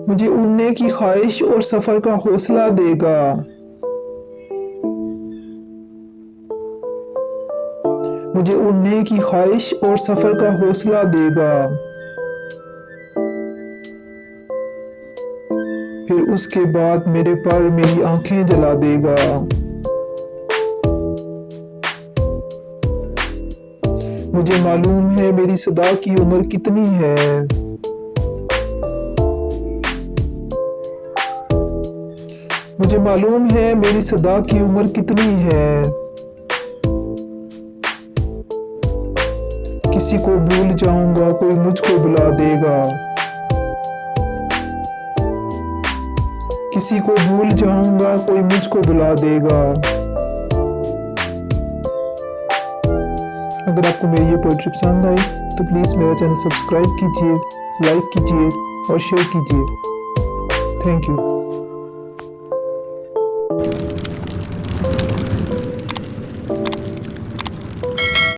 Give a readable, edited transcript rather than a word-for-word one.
मुझे उड़ने की ख्वाहिश और सफर का हौसला देगा। मुझे उड़ने की ख्वाहिश और सफर का हौसला देगा। फिर उसके बाद मेरे पर मेरी आंखें जला देगा। मुझे मालूम है मेरी सदा की उम्र कितनी है। मुझे मालूम है मेरी सदा की उम्र कितनी है। किसी को भूल जाऊंगा कोई मुझको बुला देगा। किसी को भूल जाऊंगा कोई मुझको बुला देगा। अगर आपको मेरी ये पोएट्री पसंद आई तो प्लीज़ मेरा चैनल सब्सक्राइब कीजिए, लाइक कीजिए और शेयर कीजिए। Thank you.